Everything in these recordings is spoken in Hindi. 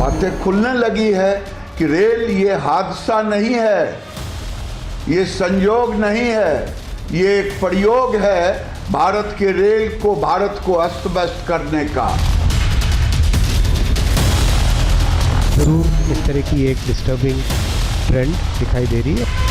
बातें खुलने लगी है कि रेल ये हादसा नहीं है, ये संयोग नहीं है, ये एक प्रयोग है भारत के रेल को, भारत को अस्त व्यस्त करने का। जरूर इस तरह की एक डिस्टर्बिंग ट्रेंड दिखाई दे रही है।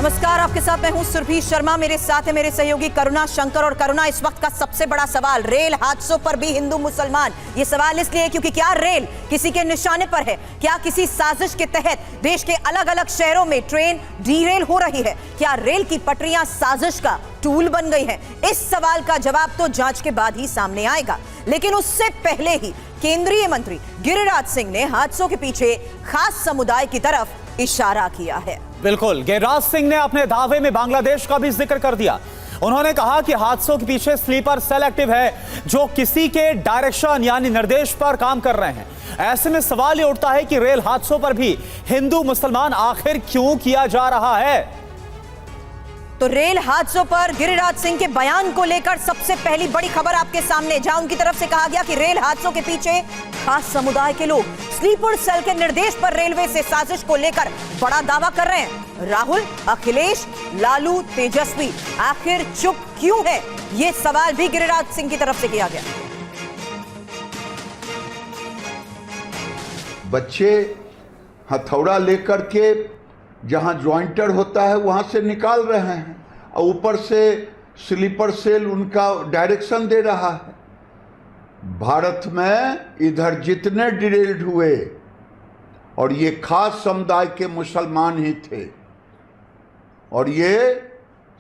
नमस्कार, आपके साथ मैं हूं सुरभि शर्मा, मेरे साथ है मेरे सहयोगी करुणा शंकर। और करुणा, इस वक्त का सबसे बड़ा सवाल, रेल हादसों पर भी हिंदू मुसलमान। ये सवाल इसलिए क्योंकि क्या रेल किसी के निशाने पर है? क्या किसी साजिश के तहत देश के अलग अलग शहरों में ट्रेन डीरेल हो रही है? क्या रेल की पटरियां साजिश का टूल बन गई हैं? इस सवाल का जवाब तो जांच के बाद ही सामने आएगा, लेकिन उससे पहले ही केंद्रीय मंत्री गिरिराज सिंह ने हादसों के पीछे खास समुदाय की तरफ इशारा किया है। बिल्कुल, गिरिराज सिंह ने अपने दावे में बांग्लादेश का भी जिक्र कर दिया। उन्होंने कहा कि हादसों के पीछे स्लीपर सेल एक्टिव है, जो किसी के डायरेक्शन यानी निर्देश पर काम कर रहे हैं। ऐसे में सवाल ये उठता है कि रेल हादसों पर भी हिंदू मुसलमान आखिर क्यों किया जा रहा है? तो रेल हादसों पर गिरिराज सिंह के बयान को लेकर सबसे पहली बड़ी खबर आपके सामने, जहां उनकी तरफ से कहा गया कि रेल हादसों के पीछे खास समुदाय के लोग स्लीपर सेल के निर्देश पर रेलवे से साजिश को लेकर बड़ा दावा कर रहे हैं। राहुल, अखिलेश, लालू, तेजस्वी आखिर चुप क्यों है? यह सवाल भी गिरिराज सिंह की तरफ से किया गया। बच्चे हथौड़ा लेकर के जहां ज्वाइंटर होता है वहां से निकाल रहे हैं और ऊपर से स्लीपर सेल उनका डायरेक्शन दे रहा है। भारत में इधर जितने डिरेल्ड हुए और ये खास समुदाय के मुसलमान ही थे, और ये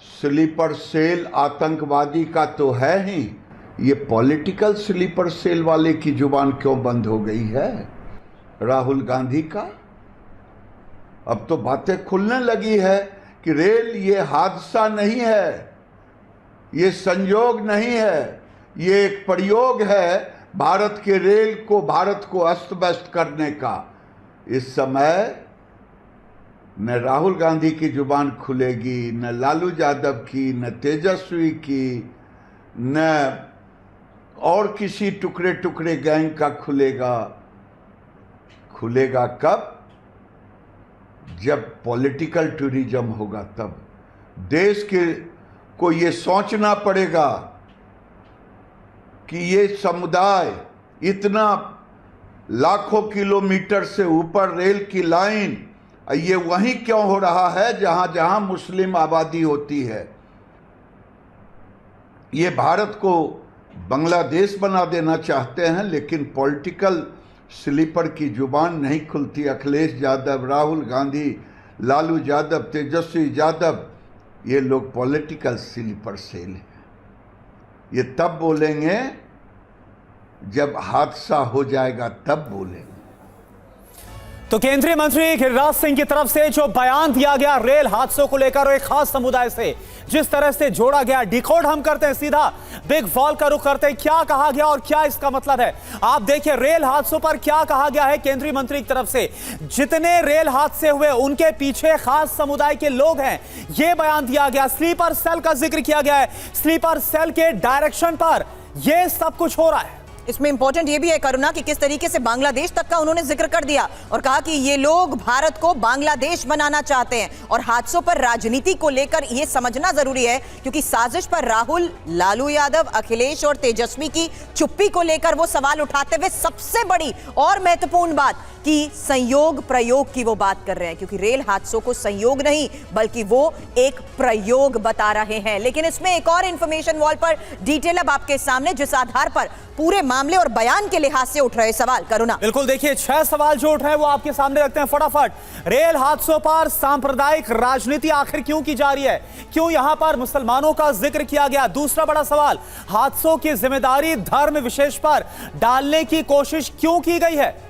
स्लीपर सेल आतंकवादी का तो है ही, ये पॉलिटिकल स्लीपर सेल वाले की जुबान क्यों बंद हो गई है? राहुल गांधी का। अब तो बातें खुलने लगी है कि रेल ये हादसा नहीं है, ये संयोग नहीं है, ये एक प्रयोग है भारत के रेल को, भारत को अस्त व्यस्त करने का। इस समय न राहुल गांधी की जुबान खुलेगी, न लालू यादव की, न तेजस्वी की, न और किसी टुकड़े टुकड़े गैंग का खुलेगा। खुलेगा कब? जब पॉलिटिकल टूरिज्म होगा तब। देश के को ये सोचना पड़ेगा कि ये समुदाय इतना लाखों किलोमीटर से ऊपर रेल की लाइन, ये वहीं क्यों हो रहा है जहां जहां मुस्लिम आबादी होती है। ये भारत को बांग्लादेश बना देना चाहते हैं, लेकिन पॉलिटिकल स्लीपर की जुबान नहीं खुलती। अखिलेश यादव, राहुल गांधी, लालू यादव, तेजस्वी यादव, ये लोग पॉलिटिकल स्लीपर सेल हैं। ये तब बोलेंगे जब हादसा हो जाएगा, तब बोलेंगे। तो केंद्रीय मंत्री गिरिराज सिंह की तरफ से जो बयान दिया गया रेल हादसों को लेकर, एक खास समुदाय से जिस तरह से जोड़ा गया, डिकोड हम करते हैं, सीधा बिग वॉल का रुख करते हैं। क्या कहा गया और क्या इसका मतलब है, आप देखिए। रेल हादसों पर क्या कहा गया है केंद्रीय मंत्री की तरफ से? जितने रेल हादसे हुए उनके पीछे खास समुदाय के लोग हैं, यह बयान दिया गया। स्लीपर सेल का जिक्र किया गया है, स्लीपर सेल के डायरेक्शन पर यह सब कुछ हो रहा है। इसमें इंपॉर्टेंट ये भी है करुणा कि किस तरीके से बांग्लादेश तक का उन्होंने जिक्र कर दिया और कहा कि ये लोग भारत को बांग्लादेश बनाना चाहते हैं। और हादसों पर राजनीति को लेकर ये समझना जरूरी है, क्योंकि साजिश पर राहुल, लालू यादव, अखिलेश और तेजस्वी की चुप्पी को लेकर वो सवाल उठाते हुए सबसे बड़ी और महत्वपूर्ण बात कि संयोग प्रयोग की वो बात कर रहे हैं, क्योंकि रेल हादसों को संयोग नहीं बल्कि वो एक प्रयोग बता रहे हैं। लेकिन इसमें एक और इंफॉर्मेशन वॉल पर डिटेल अब आपके सामने, जिस आधार पर पूरे मामले और बयान के लिहाज से उठ रहे सवाल। करुणा, बिल्कुल, देखिए 6 सवाल जो उठ रहे हैं वो आपके सामने रखते हैं फटाफट। रेल हादसों पर सांप्रदायिक राजनीति आखिर क्यों की जा रही है? क्यों यहां पर मुसलमानों का जिक्र किया गया? दूसरा बड़ा सवाल, हादसों की जिम्मेदारी धर्म विशेष पर डालने की कोशिश क्यों की गई है?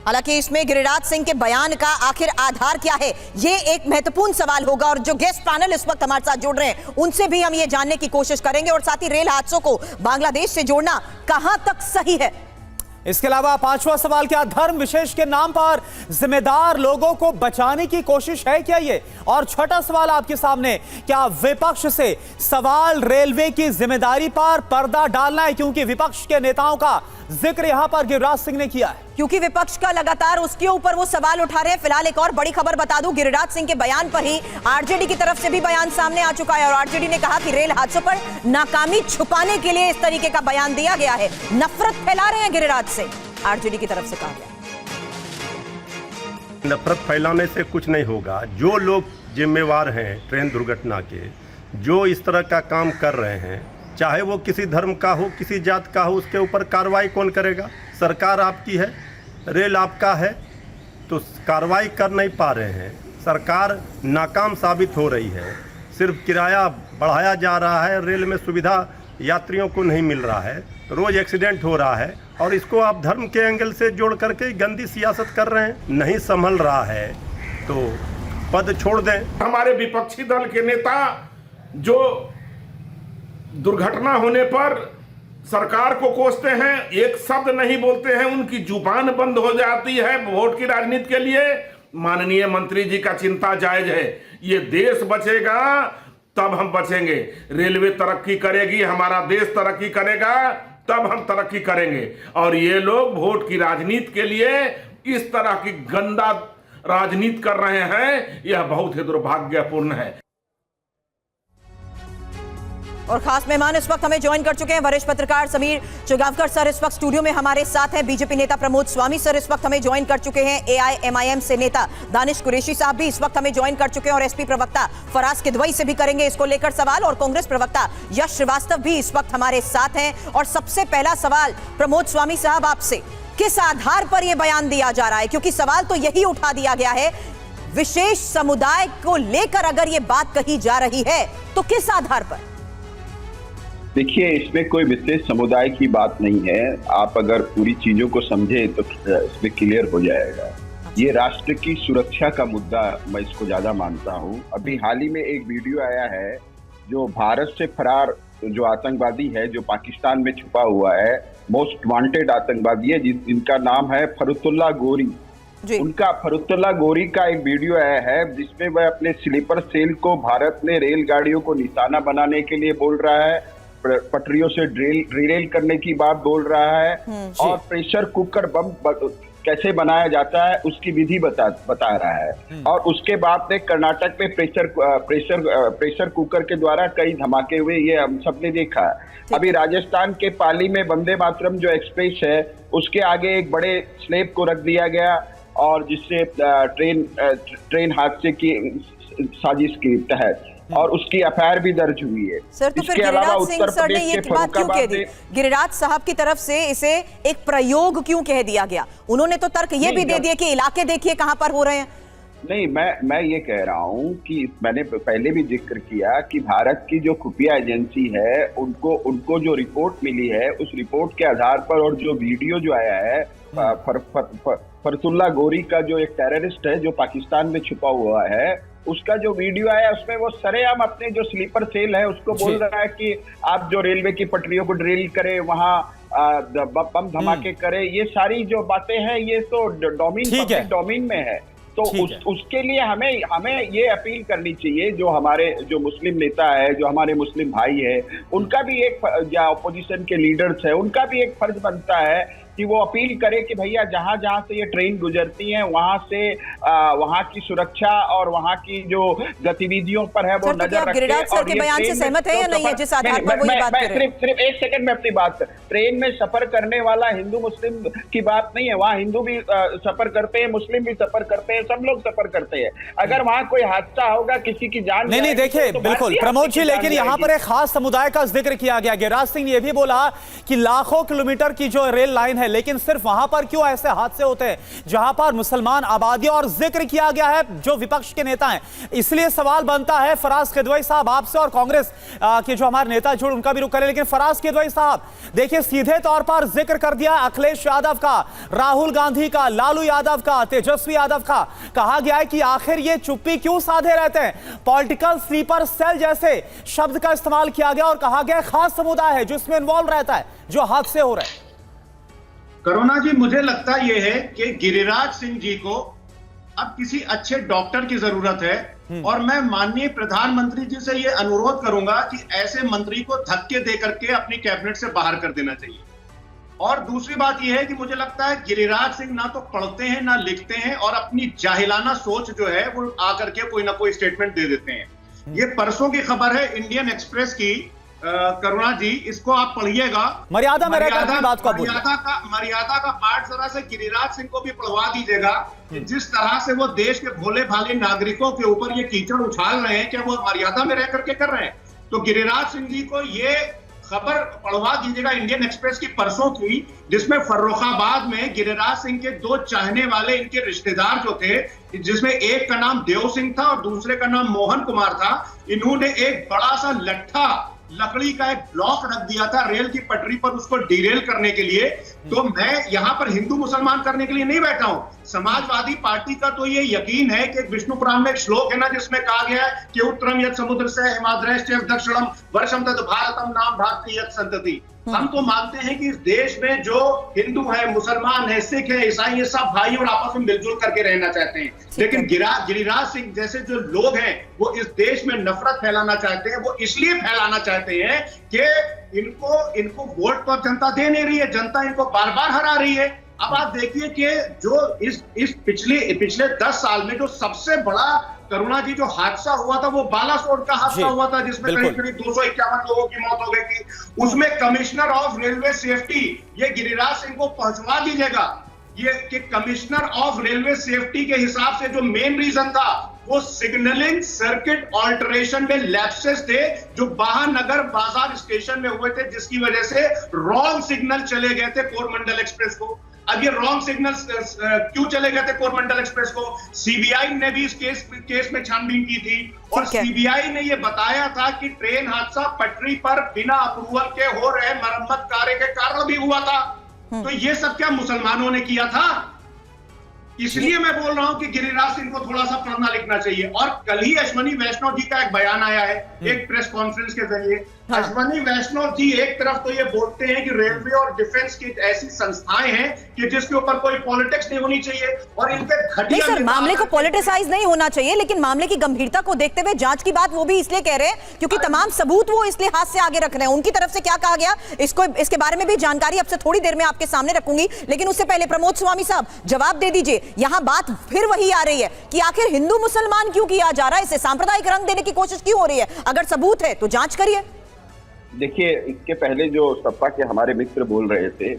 हालांकि इसमें गिरिराज सिंह के बयान का आखिर आधार क्या है, ये एक महत्वपूर्ण सवाल होगा। और जो गेस्ट पैनल इस वक्त हमारे साथ जुड़ रहे हैं उनसे भी हम ये जानने की कोशिश करेंगे, और साथ ही रेल हादसों को बांग्लादेश से जोड़ना कहां तक सही है। इसके अलावा पांचवा सवाल, क्या धर्म विशेष के नाम पर जिम्मेदार लोगों को बचाने की कोशिश है क्या ये? और छठा सवाल आपके सामने, क्या विपक्ष से सवाल रेलवे की जिम्मेदारी पर पर्दा डालना है? क्योंकि विपक्ष के नेताओं का जिक्र यहां पर गिरिराज सिंह ने किया है, क्योंकि विपक्ष का लगातार उसके ऊपर वो सवाल उठा रहे हैं। फिलहाल एक और बड़ी खबर बता दूं, गिरिराज सिंह के बयान पर ही आरजेडी की तरफ से भी बयान सामने आ चुका है और आरजेडी ने कहा कि रेल हादसों पर नाकामी छुपाने के लिए इस तरीके का बयान दिया गया है। नफरत फैला रहे हैं गिरिराज सिंह, आरजेडी की तरफ से कहा गया। नफरत फैलाने से कुछ नहीं होगा। जो लोग जिम्मेवार हैं ट्रेन दुर्घटना के, जो इस तरह का काम कर रहे हैं, चाहे वो किसी धर्म का हो, किसी जात का हो, उसके ऊपर कार्रवाई कौन करेगा? सरकार आपकी है, रेल आपका है, तो कार्रवाई कर नहीं पा रहे हैं। सरकार नाकाम साबित हो रही है, सिर्फ किराया बढ़ाया जा रहा है, रेल में सुविधा यात्रियों को नहीं मिल रहा है, रोज़ एक्सीडेंट हो रहा है, और इसको आप धर्म के एंगल से जोड़ करके गंदी सियासत कर रहे हैं। नहीं संभल रहा है तो पद छोड़ दें। हमारे विपक्षी दल के नेता जो दुर्घटना होने पर सरकार को कोसते हैं, एक शब्द नहीं बोलते हैं, उनकी जुबान बंद हो जाती है वोट की राजनीति के लिए। माननीय मंत्री जी का चिंता जायज है। ये देश बचेगा तब हम बचेंगे, रेलवे तरक्की करेगी, हमारा देश तरक्की करेगा, तब हम तरक्की करेंगे। और ये लोग वोट की राजनीति के लिए इस तरह की गंदा राजनीति कर रहे हैं, यह बहुत ही दुर्भाग्यपूर्ण है। और खास मेहमान इस वक्त हमें ज्वाइन कर चुके हैं, वरिष्ठ पत्रकार समीर चुगावकर सर इस वक्त स्टूडियो में हमारे साथ हैं। बीजेपी नेता प्रमोद स्वामी सर इस वक्त हमें ज्वाइन कर चुके हैं। AIMIM से नेता दानिश कुरैशी साहब भी इस वक्त हमें ज्वाइन कर चुके हैं और एसपी प्रवक्ता फराज किदवई से भी करेंगे इसको लेकर सवाल, और कांग्रेस प्रवक्ता यश श्रीवास्तव भी इस वक्त हमारे साथ हैं। और सबसे पहला सवाल प्रमोद स्वामी साहब आपसे, किस आधार पर यह बयान दिया जा रहा है? क्योंकि सवाल तो यही उठा दिया गया है, विशेष समुदाय को लेकर अगर यह बात कही जा रही है तो किस आधार पर? देखिए, इसमें कोई विशेष समुदाय की बात नहीं है। आप अगर पूरी चीजों को समझे तो इसमें क्लियर हो जाएगा। ये राष्ट्र की सुरक्षा का मुद्दा मैं इसको ज्यादा मानता हूँ। अभी हाल ही में एक वीडियो आया है जो भारत से फरार जो आतंकवादी है, जो पाकिस्तान में छुपा हुआ है, मोस्ट वांटेड आतंकवादी है, जिनका नाम है फरुतुल्लाह गोरी। उनका फरुतुल्लाह गोरी का एक वीडियो आया है जिसमें वह अपने स्लीपर सेल को भारत में रेलगाड़ियों को निशाना बनाने के लिए बोल रहा है, पटरियों से ड्रिल करने की बात बोल रहा है, और प्रेशर कुकर बम कैसे बनाया जाता है उसकी विधि बता रहा है। और उसके बाद में कर्नाटक में प्रेशर कुकर के द्वारा कई धमाके हुए, ये हम सबने देखा। अभी राजस्थान के पाली में वंदे मातरम जो एक्सप्रेस है उसके आगे एक बड़े स्लेब को रख दिया गया, और जिससे ट्रेन हादसे की साजिश के तहत, और उसकी एफआईआर भी दर्ज हुई है। सर तो फिर गिरिराज सिंह सर ने ये बात क्यों कह दी? गिरिराज साहब की तरफ से इसे एक प्रयोग क्यों कह दिया गया? उन्होंने तो तर्क ये भी दे दिया कि इलाके देखिए कहां पर हो रहे हैं। नहीं, मैं ये कह रहा हूँ कि मैंने पहले भी जिक्र किया कि भारत की जो खुफिया एजेंसी है उनको जो रिपोर्ट मिली है उस रिपोर्ट के आधार पर, और जो वीडियो जो आया है फरुतुल्लाह गोरी का, जो एक टेररिस्ट है जो पाकिस्तान में छुपा हुआ है, उसका जो वीडियो आया उसमें वो सरेआम अपने जो स्लीपर सेल है उसको बोल रहा है कि आप जो रेलवे की पटरियों को ड्रिल करें, वहाँ बम धमाके करें। ये सारी जो बातें हैं ये तो डोमेन में है। तो उसके लिए हमें ये अपील करनी चाहिए, जो मुस्लिम नेता है, जो हमारे मुस्लिम भाई है, उनका भी एक, या अपोजिशन के लीडर्स है, उनका भी एक फर्ज बनता है कि वो अपील करे कि भैया जहां जहां से ये ट्रेन गुजरती हैं वहां से वहां की सुरक्षा और वहां की जो गतिविधियों पर है वो नजर रखें। गिरिराज सर के बयान से सहमत है या नहीं है जिस आधार पर वो ये बात कर रहे हैं? सिर्फ एक सेकंड में अपनी बात, ट्रेन में सफर करने वाला हिंदू मुस्लिम की बात नहीं है। वहाँ हिंदू भी सफर करते हैं, मुस्लिम भी सफर करते हैं, सब लोग सफर करते हैं। अगर वहाँ कोई हादसा होगा, किसी की जान नहीं देखिए, बिल्कुल प्रमोद जी, लेकिन यहाँ पर एक खास समुदाय का जिक्र किया गया। गिरिराज सिंह ने यह भी बोला कि लाखों किलोमीटर की जो रेल लाइन है, लेकिन सिर्फ वहां पर क्यों ऐसे हादसे होते हैं जहां पर मुसलमान आबादी, और जिक्र किया गया है जो विपक्ष के नेता हैं। इसलिए सवाल बनता है फराज किदवई साहब आपसे, और कांग्रेस के जो हमारे नेता जुड़ उनका भी रुख करें। लेकिन फराज किदवई साहब देखिए, सीधे तौर पर जिक्र कर दिया अखिलेश यादव का, राहुल गांधी का, लालू यादव का, तेजस्वी यादव का। कहा गया है कि आखिर ये चुप्पी क्यों साधे रहते हैं? पॉलिटिकल स्लीपर सेल जैसे शब्द का इस्तेमाल किया गया और कहा गया खास समुदाय है जो इसमें इन्वॉल्व रहता है, जो हादसे हो रहे हैं। करुणा जी, मुझे लगता ये है कि गिरिराज सिंह जी को अब किसी अच्छे डॉक्टर की जरूरत है और मैं माननीय प्रधानमंत्री जी से ये अनुरोध करूंगा कि ऐसे मंत्री को धक्के दे करके अपनी कैबिनेट से बाहर कर देना चाहिए। और दूसरी बात यह है कि मुझे लगता है गिरिराज सिंह ना तो पढ़ते हैं ना लिखते हैं और अपनी जाहिलाना सोच जो है वो आकर के कोई ना कोई स्टेटमेंट दे देते हैं। ये परसों की खबर है इंडियन एक्सप्रेस की, करुणा जी इसको आप पढ़िएगा। मर्यादा का पाठ जरा से गिरिराज सिंह को भी पढ़वा दीजिएगा कि जिस तरह से वो देश के भोले भाले नागरिकों के ऊपर ये कीचड़ उछाल रहे हैं, क्या वो मर्यादा में रह करके कर रहे हैं? तो गिरिराज सिंह जी को ये खबर पढ़वा दीजिएगा इंडियन एक्सप्रेस की परसों की, जिसमें फर्रुखाबाद में गिरिराज सिंह के दो चाहने वाले इनके रिश्तेदार जो थे, जिसमें एक का नाम देव सिंह था और दूसरे का नाम मोहन कुमार था, इन्होंने एक बड़ा सा लट्ठा लकड़ी का एक ब्लॉक रख दिया था रेल की पटरी पर उसको डिरेल करने के लिए। तो मैं यहाँ पर हिंदू मुसलमान करने के लिए नहीं बैठा हूं। समाजवादी पार्टी का तो ये यकीन है कि विष्णु पुराण में एक श्लोक है ना जिसमें कहा गया है कि उत्तरम यत् समुद्र से हिमाद्रश्च दक्षिणम वर्षम तद भारतम नाम भारती यत् संतति। हम तो मानते हैं कि इस देश में जो हिंदू है, मुसलमान है, सिख है, ईसाई, ये सब भाई और आपस में मिलजुल करके रहना चाहते हैं। लेकिन गिरिराज सिंह जैसे जो लोग हैं वो इस देश में नफरत फैलाना चाहते हैं। वो इसलिए फैलाना चाहते हैं कि इनको वोट तो जनता दे नहीं रही है, जनता इनको बार बार हरा रही है। अब आप देखिए कि जो इस पिछले 10 साल में जो सबसे बड़ा करुणा जी जो हादसा हुआ था वो बालासोर का हादसा हुआ था, जिसमें करीब 251 लोगों की मौत हो गई थी। उसमें कमिश्नर ऑफ रेलवे सेफ्टी, ये गिरिराज सिंह को पहुंचवा दीजिएगा ये कि कमिश्नर ऑफ रेलवे सेफ्टी के हिसाब से जो मेन रीजन था वो सिग्नलिंग सर्किट ऑल्टरेशन में लैप्सेस थे जो महानगर बाजार स्टेशन में हुए थे, जिसकी वजह से रॉन्ग सिग्नल चले गए थे कोरमंडल एक्सप्रेस को। अब ये रॉन्ग सिग्नल क्यों चले गए थे कोरमंडल एक्सप्रेस को? सीबीआई ने भी इस केस में छानबीन की थी और सीबीआई ने ये बताया था कि ट्रेन हादसा पटरी पर बिना अप्रूवल के हो रहे मरम्मत कार्य के कारण भी हुआ था। तो ये सब क्या मुसलमानों ने किया था? इसलिए मैं बोल रहा हूं कि गिरिराज सिंह को थोड़ा सा पढ़ना लिखना चाहिए। और कल ही अश्वनी वैष्णव जी का एक बयान आया है एक प्रेस कॉन्फ्रेंस के जरिए। अश्वनी वैष्णव जी एक तरफ तो ये बोलते हैं कि रेलवे और डिफेंस की ऐसी संस्थाएं हैं कि जिसके ऊपर कोई पॉलिटिक्स नहीं होनी चाहिए और इनके नहीं सर, मामले को पॉलिटिसाइज नहीं होना चाहिए, लेकिन मामले की गंभीरता को देखते हुए जांच की बात वो भी इसलिए कह रहे हैं क्योंकि तमाम सबूत वो इसलिए हाथ से आगे रख रहे हैं। उनकी तरफ से क्या कहा गया इसके बारे में भी जानकारी अब से थोड़ी देर में आपके सामने रखूंगी, लेकिन उससे पहले प्रमोद स्वामी साहब जवाब दे दीजिए। यहां बात फिर वही आ रही है कि आखिर हिंदू मुसलमान क्यों किया जा रहा है, इसे सांप्रदायिक रंग देने की कोशिश क्यों हो रही है? अगर सबूत है तो जांच करिए। देखिए, इसके पहले जो सपा के हमारे मित्र बोल रहे थे,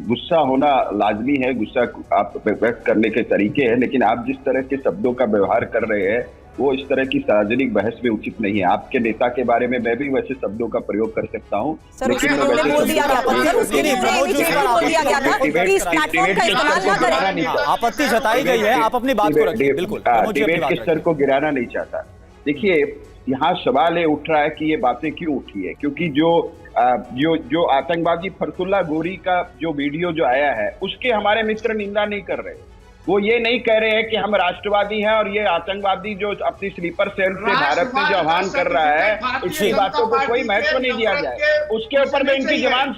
गुस्सा होना लाजमी है, गुस्सा आप व्यक्त करने के तरीके हैं, लेकिन आप जिस तरह के शब्दों का व्यवहार कर रहे हैं वो इस तरह की सार्वजनिक बहस में उचित नहीं है। आपके नेता के बारे में मैं भी वैसे शब्दों का प्रयोग कर सकता हूँ, लेकिन आपत्ति जताई गई है, आप अपनी बात को रखिए। बिल्कुल, डिबेट के स्तर को गिराना नहीं चाहता। देखिए, यहाँ सवाल ये उठ रहा है कि ये बातें क्यों उठी है, क्योंकि जो आतंकवादी फरसुल्ला गोरी का जो वीडियो जो आया है उसके हमारे मित्र निंदा नहीं कर रहे। वो ये नहीं कह रहे हैं कि हम राष्ट्रवादी हैं और ये आतंकवादी जो अपनी स्लीपर सेल से भारत में जो आह्वान कर रहा है उसकी बातों को कोई महत्व नहीं दिया जाए। उसके ऊपर में इनकी जबान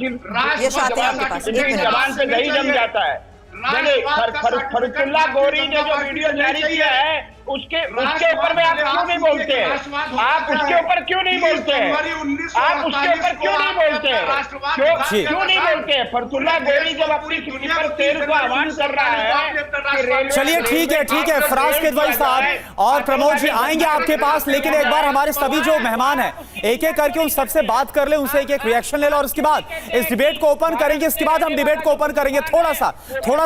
पे दही जम जाता है। फरसुल्ला गोरी ने जो वीडियो जारी किया है उसके ऊपर में आप क्यों नहीं बोलते हैं? आप उसके ऊपर क्यों नहीं बोलते हैं? आप उसके ऊपर क्यों नहीं बोलते हैं? क्यों नहीं बोलते हैं? फरसुल्ला गोरी जब अपनी स्लीपर सेल को आह्वान कर रहा है। चलिए ठीक है फराज किदवई साहब और प्रमोद जी आएंगे आपके पास, लेकिन एक बार हमारे सभी जो मेहमान हैं एक एक करके उन सबसे बात कर ले, उनसे एक एक रिएक्शन ले लो और उसके बाद इस डिबेट को ओपन करेंगे। इसके बाद हम डिबेट को ओपन करेंगे। थोड़ा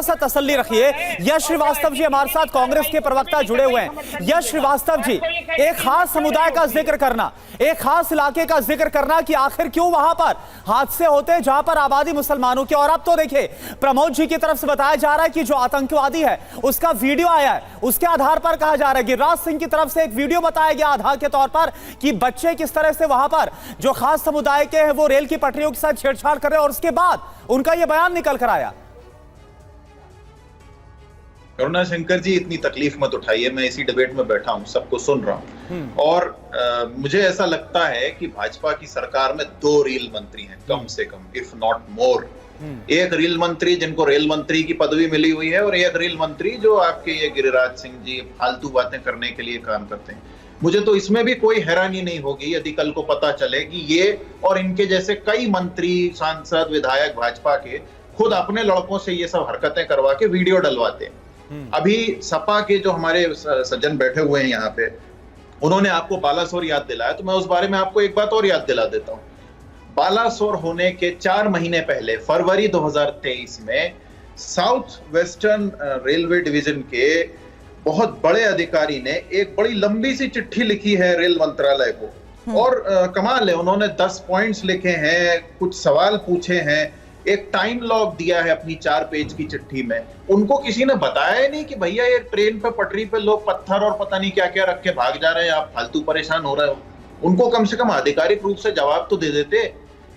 सा तसल्ली रखिए। यश श्रीवास्तव जी हमारे साथ कांग्रेस के प्रवक्ता जुड़े हुए हैं। यश श्रीवास्तव जी, एक खास समुदाय का जिक्र करना, एक खास इलाके का जिक्र करना कि आखिर क्यों वहां पर हादसे होते हैं जहां पर आबादी मुसलमानों की। और अब तो देखिए प्रमोद जी की तरफ से बताया जा रहा है कि जो आतंकवादी है उसका वीडियो आया है, उसके आधार पर कहा जा रहा है गिरिराज सिंह की तरफ से एक वीडियो बताया गया आधार के तौर पर कि बच्चे किस तरह से वहां पर जो खास समुदाय के हैं वो रेल की पटरियों के साथ छेड़छाड़ कर रहे हैं और उसके बाद उनका यह बयान निकल कर आया। करुणा शंकर जी, इतनी तकलीफ मत उठाइए, मैं इसी डिबेट में बैठा हूं, सबको सुन रहा हूं और मुझे ऐसा लगता है कि भाजपा की सरकार में 2 रेल मंत्री हैं कम से कम, इफ नॉट मोर। एक रेल मंत्री जिनको रेल मंत्री की पदवी मिली हुई है और एक रेल मंत्री जो आपके ये गिरिराज सिंह जी फालतू बातें करने के लिए काम करते हैं। मुझे तो इसमें भी कोई हैरानी नहीं होगी यदि कल को पता चले कि ये और इनके जैसे कई मंत्री, सांसद, विधायक भाजपा के खुद अपने लड़कों से ये सब हरकतें करवा के वीडियो डलवाते हैं। अभी सपा के जो हमारे सज्जन बैठे हुए हैं यहाँ पे, उन्होंने आपको बालासोर याद दिलाया, तो मैं उस बारे में आपको एक बात और याद दिला देता हूँ। बालासोर होने के 4 महीने पहले फरवरी 2023 में साउथ वेस्टर्न रेलवे डिवीजन के बहुत बड़े अधिकारी ने एक बड़ी लंबी सी चिट्ठी लिखी है रेल मंत्रालय को, और कमाल है, उन्होंने 10 पॉइंट्स लिखे हैं, कुछ सवाल पूछे हैं, एक टाइम लॉग दिया है अपनी 4 पेज की चिट्ठी में। उनको किसी ने बताया ही नहीं कि भैया ये ट्रेन पे पटरी पे लोग पत्थर और पता नहीं क्या क्या रख के भाग जा रहे हैं, आप फालतू परेशान हो रहे हो। उनको कम से कम आधिकारिक रूप से जवाब तो दे देते।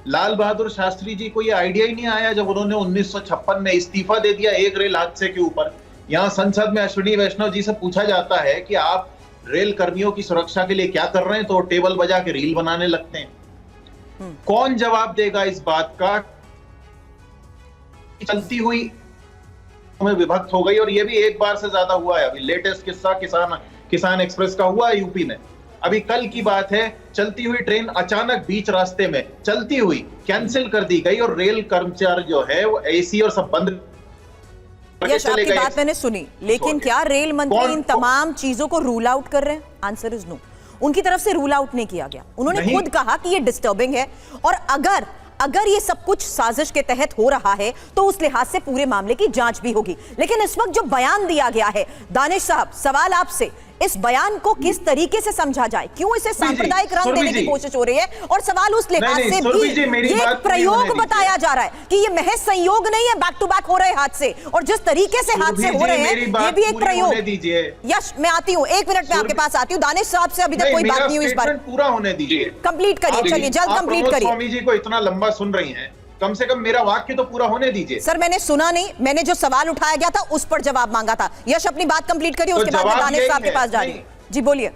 लाल बहादुर शास्त्री जी को ये आइडिया ही नहीं आया जब उन्होंने 1956 में इस्तीफा दे दिया एक रेल हादसे के ऊपर। यहाँ संसद में अश्विनी वैष्णव जी से पूछा जाता है कि आप रेल कर्मियों की सुरक्षा के लिए क्या कर रहे हैं, तो टेबल बजा के रील बनाने लगते हैं। कौन जवाब देगा इस बात का? चलती हुई में विभक्त हो गई, और ये भी एक बार से ज्यादा हुआ है। अभी लेटेस्ट किस्सा किसान एक्सप्रेस का हुआ है यूपी में। अभी कल की बात है, चलती हुई ट्रेन अचानक बीच रास्ते में चलती हुई कैंसिल कर दी गई और रेल कर्मचारी जो है वो एसी और सब बंद। यश, आपकी बात मैंने सुनी, लेकिन क्या रेल मंत्री इन तमाम चीजों को रूल आउट कर रहे हैं? Answer is no. उनकी तरफ से रूल आउट नहीं किया गया। उन्होंने खुद कहा कि ये डिस्टर्बिंग है, और अगर ये सब कुछ साजिश के तहत हो रहा है तो उस लिहाज से पूरे मामले की जांच भी होगी। लेकिन इस वक्त जो बयान दिया गया है, दानिश साहब, सवाल आपसे, इस बयान को किस तरीके से समझा जाए? क्यों इसे सांप्रदायिक रंग देने की कोशिश हो रही है? और सवाल उस लिहाज से भी ये एक प्रयोग बताया जा रहा है कि ये महज संयोग नहीं है, बैक टू बैक हो रहे हादसे, और जिस तरीके से हादसे हो रहे हैं ये भी एक प्रयोग। यश, मैं आती हूँ, 1 मिनट में आपके पास आती हूँ। दानिश साहब से अभी तक कोई बात नहीं हुई इस बार, पूरा होने दीजिए, कंप्लीट करिए, चलिए जल्द कंप्लीट करिए। स्वामी जी को इतना लंबा सुन रही हैं, कम से कम मेरा वाक्य तो पूरा होने दीजिए। सर, मैंने सुना नहीं, मैंने जो सवाल उठाया गया था उस पर जवाब मांगा था। यश, अपनी बात कंप्लीट करिए, उसके बाद मैं दानिश साहब के पास जा रही हूं। जी बोलिए।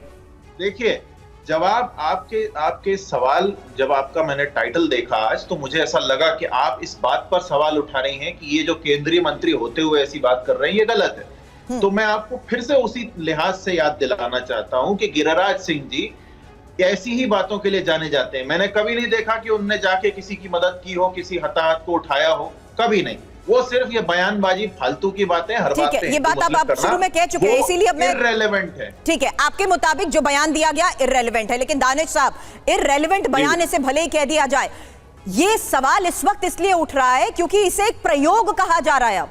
देखिए, जवाब आपके सवाल, जब आपका मैंने टाइटल देखा आज, तो मुझे ऐसा लगा कि आप इस बात पर सवाल उठा रही हैं कि ये जो केंद्रीय मंत्री होते हुए ऐसी बात कर रहे हैं, ये गलत है। तो मैं आपको फिर से उसी लिहाज से याद दिलाना चाहता हूं कि गिरिराज सिंह जी ऐसी ही बातों के लिए जाने जाते हैं। मैंने कभी नहीं देखा कि उनने जाके किसी की मदद की हो, किसी हताहत को उठाया हो, कभी नहीं। वो सिर्फ ये बयानबाजी, फालतू की बातें, हर बात है, ये बात आप शुरू में कह चुके हैं, इसीलिए अब मैं इररेलेवेंट है। ठीक है, आपके मुताबिक जो बयान दिया गया इररेलेवेंट है, लेकिन दानिश साहब, इररेलेवेंट बयान इसे भले ही कह दिया जाए, ये सवाल इस वक्त इसलिए उठ रहा है क्योंकि इसे एक प्रयोग कहा जा रहा है। अब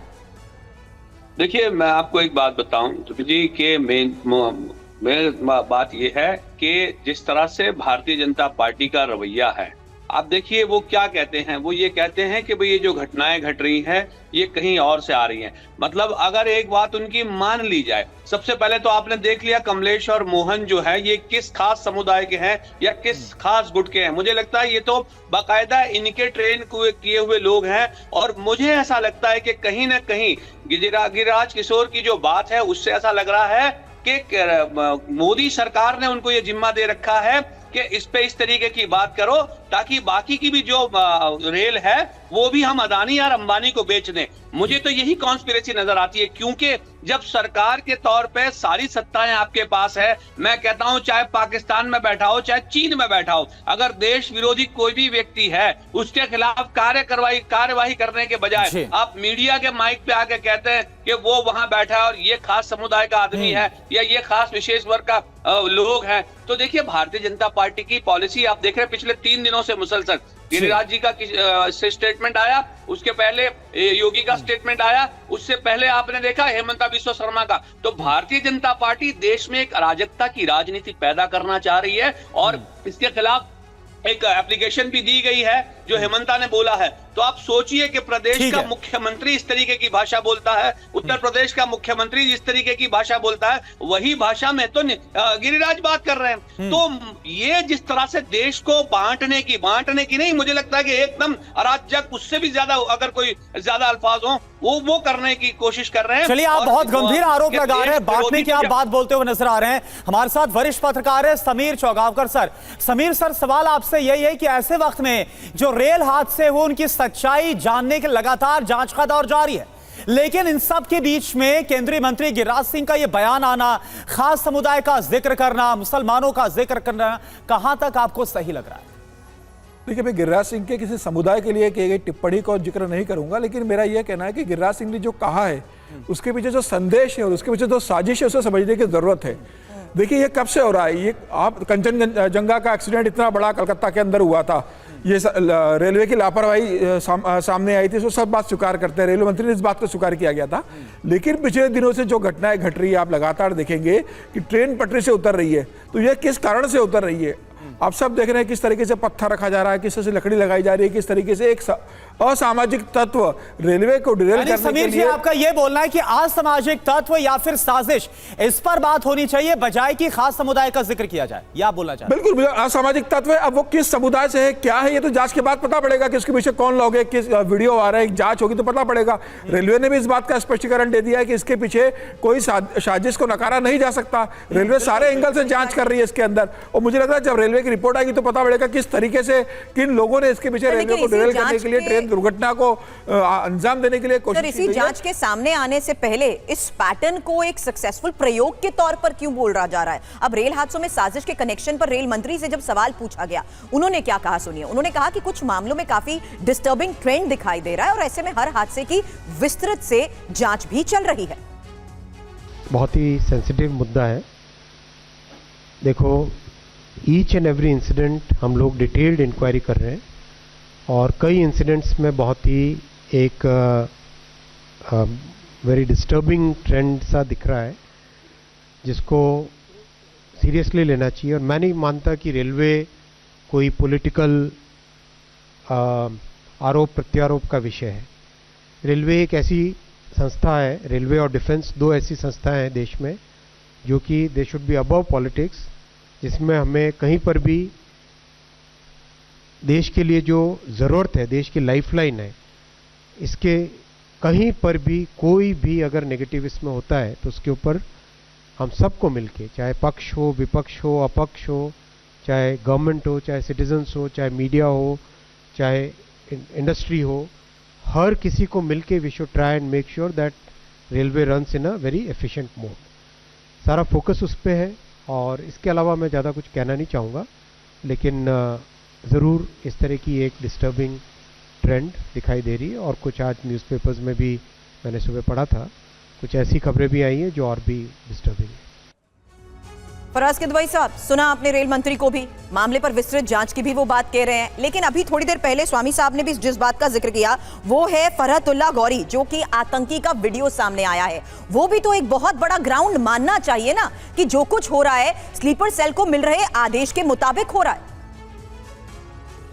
देखिए, मैं आपको एक बात बताऊं जी कि मेन बात यह है कि जिस तरह से भारतीय जनता पार्टी का रवैया है, आप देखिए वो क्या कहते हैं। वो ये कहते हैं कि भाई ये जो घटनाएं घट रही हैं ये कहीं और से आ रही हैं। मतलब अगर एक बात उनकी मान ली जाए, सबसे पहले तो आपने देख लिया कमलेश और मोहन जो है ये किस खास समुदाय के हैं या किस खास गुट के हैं। मुझे लगता है ये तो बाकायदा इनके ट्रेन किए हुए लोग हैं, और मुझे ऐसा लगता है कि कहीं ना कहीं गिरिराज किशोर की जो बात है उससे ऐसा लग रहा है कि मोदी सरकार ने उनको ये जिम्मा दे रखा है कि इस पे इस तरीके की बात करो ताकि बाकी की भी जो रेल है वो भी हम अदानी और अंबानी को बेच दें। मुझे तो यही कॉन्स्पिरेसी नजर आती है, क्योंकि जब सरकार के तौर पे सारी सत्ताएं आपके पास है, मैं कहता हूं चाहे पाकिस्तान में बैठा हो चाहे चीन में बैठा हो, अगर देश विरोधी कोई भी व्यक्ति है उसके खिलाफ कार्यवाही करने के बजाय आप मीडिया के माइक पे आके कहते हैं कि वो वहां बैठा है और ये खास समुदाय का आदमी है या ये खास विशेष वर्ग का लोग हैं। तो देखिए, भारतीय जनता पार्टी की पॉलिसी आप देख रहे हैं पिछले 3 दिनों से मुसलसल। गिरिराज जी का स्टेटमेंट आया, उसके पहले योगी का स्टेटमेंट आया, उससे पहले आपने देखा हेमंता बिस्वा शर्मा का। तो भारतीय जनता पार्टी देश में एक अराजकता की राजनीति पैदा करना चाह रही है, और इसके खिलाफ एक एप्लीकेशन भी दी गई है जो हेमंता ने बोला है। तो आप सोचिए कि प्रदेश का मुख्यमंत्री इस तरीके की भाषा बोलता है, उत्तर प्रदेश का मुख्यमंत्री जिस तरीके की भाषा बोलता है वही भाषा में तो गिरिराज बात कर रहे हैं। तो ये जिस तरह से देश को बांटने की नहीं, मुझे लगता है कि एकदम अराजक, उससे भी ज्यादा अगर कोई ज्यादा अल्फाज हो वो करने की कोशिश कर रहे हैं। चलिए, आप बहुत गंभीर आरोप लगा रहे हैं, बांटने की आप बात बोलते हुए नजर आ रहे हैं। हमारे साथ वरिष्ठ पत्रकार है समीर चौगावकर सर। समीर सर, सवाल आपसे यही है कि ऐसे वक्त में जो रेल हादसे हुए उनकी सच्चाई जानने के लगातार जांच का दौर जारी है। लेकिन इन सब के बीच में केंद्रीय मंत्री गिरिराज सिंह का यह बयान आना, खास समुदाय का जिक्र करना, मुसलमानों का जिक्र करना, कहां तक आपको सही लग रहा है? देखिए, मैं गिरिराज सिंह के किसी समुदाय के लिए की गई टिप्पणी को जिक्र नहीं करूंगा, लेकिन मेरा यह कहना है कि गिरिराज सिंह ने जो कहा है उसके पीछे जो संदेश है और उसके पीछे जो साजिश है उसे समझने की जरूरत है। देखिए, ये कब से हो रहा है? ये आप कंचनजंगा का एक्सीडेंट इतना बड़ा कलकत्ता के अंदर हुआ था, ये रेलवे की लापरवाही सामने आई थी, इसको सब बात स्वीकार करते हैं, रेलवे मंत्री ने इस बात को स्वीकार किया गया था। लेकिन पिछले दिनों से जो घटनाएं घट रही है, आप लगातार देखेंगे कि ट्रेन पटरी से उतर रही है, तो यह किस कारण से उतर रही है? आप सब देख रहे हैं किस तरीके से पत्थर रखा जा रहा है, किस तरह से लकड़ी लगाई जा रही है, किस तरीके से एक असामाजिक तत्व रेलवे को डिरेल करने समीर के जी, लिए। आपका यह बोलना है कि असामाजिक तत्व या फिर साजिश, इस पर बात होनी चाहिए बजाय कि खास समुदाय का जिक्र किया जाए, यह आप बोलना चाहते हैं? बिल्कुल, असामाजिक तत्व है। अब वो किस समुदाय से है, क्या है, ये तो जांच के बाद पता पड़ेगा कि उसके पीछे कौन लोग है, किस वीडियो आ रहा है, जांच होगी तो पता पड़ेगा। रेलवे ने भी इस बात का स्पष्टीकरण दे दिया है कि इसके पीछे कोई साजिश को नकारा नहीं जा सकता। रेलवे सारे एंगल से जांच कर रही है इसके अंदर, और मुझे लगता है जब रेलवे की रिपोर्ट आएगी तो पता पड़ेगा किस तरीके से किन लोगों ने इसके पीछे रेलवे को डिरेल करने के लिए, ट्रेन दुर्घटना को अंजाम देने के लिए कोशिश की। इसी जांच के सामने आने से पहले इस पैटर्न को एक सक्सेसफुल प्रयोग के तौर पर क्यों बोल रहा जा रहा है? अब रेल हादसों में साजिश के कनेक्शन पर रेल मंत्री से जब सवाल पूछा गया, उन्होंने क्या कहा सुनिए। उन्होंने कहा कि कुछ मामलों में काफी डिस्टर्बिंग ट्रेंड दिखाई दे रहा है और ऐसे में हर हादसे की विस्तृत से जांच भी चल रही है। बहुत ही सेंसिटिव मुद्दा है। देखो, ईच एंड एवरी इंसिडेंट हम लोग डिटेल्ड इंक्वायरी कर रहे हैं और कई इंसिडेंट्स में बहुत ही एक वेरी डिस्टर्बिंग ट्रेंड सा दिख रहा है जिसको सीरियसली लेना चाहिए। और मैं नहीं मानता कि रेलवे कोई पॉलिटिकल आरोप प्रत्यारोप का विषय है। रेलवे एक ऐसी संस्था है, रेलवे और डिफेंस दो ऐसी संस्थाएं हैं देश में जो कि they should be above politics, जिसमें हमें कहीं पर भी देश के लिए जो ज़रूरत है, देश की लाइफलाइन है, इसके कहीं पर भी कोई भी अगर नेगेटिव इसमें होता है तो उसके ऊपर हम सबको मिलके, चाहे पक्ष हो, विपक्ष हो, अपक्ष हो, चाहे गवर्नमेंट हो, चाहे सिटीजन्स हो, चाहे मीडिया हो, चाहे इंडस्ट्री हो, हर किसी को मिलके we should try and make sure that railway runs in a very efficient mode. सारा फोकस उस पर है और इसके अलावा मैं ज़्यादा कुछ कहना नहीं चाहूँगा, लेकिन ज़रूर इस तरह की एक डिस्टर्बिंग ट्रेंड दिखाई दे रही है। और कुछ आज न्यूज़पेपर्स में भी मैंने सुबह पढ़ा था, कुछ ऐसी खबरें भी आई हैं जो और भी डिस्टर्बिंग है। फराज किदवई साहब, सुना आपने रेल मंत्री को भी मामले पर विस्तृत जांच की भी वो बात कह रहे हैं, लेकिन अभी थोड़ी देर पहले स्वामी साहब ने भी जिस बात का जिक्र किया वो है फरहतुल्लाह गौरी, जो कि आतंकी का वीडियो सामने आया है। वो भी तो एक बहुत बड़ा ग्राउंड मानना चाहिए ना कि जो कुछ हो रहा है स्लीपर सेल को मिल रहे आदेश के मुताबिक हो रहा है।